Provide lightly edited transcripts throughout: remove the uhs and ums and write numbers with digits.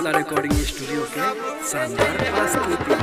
Shitala recording studio के शानदार प्रस्तुति।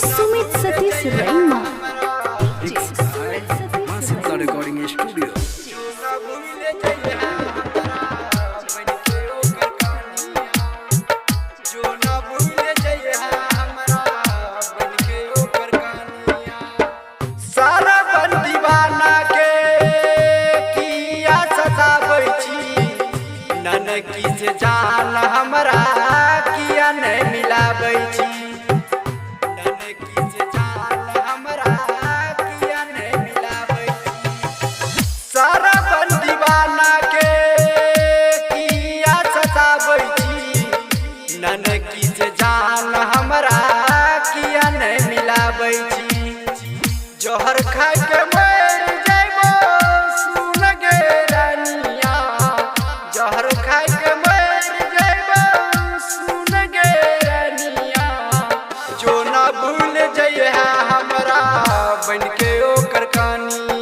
Sumit Satish रैमा Shitala recording studio. सारा बन दीवाना के किया सताबै छी, ननकी से जान हमरा किया नहीं मिलाबै छी। सारा बन दीवाना के किया सताबै छी, ननकी से जान हमरा किया नहीं मिलाबै छी। जहर खा के मर जाइबो सुन गे रानिया, जहर खा के मर जाइबो सुन गे रानिया। जो ना भूल जइहा हमरा बन के ओकर कहानी।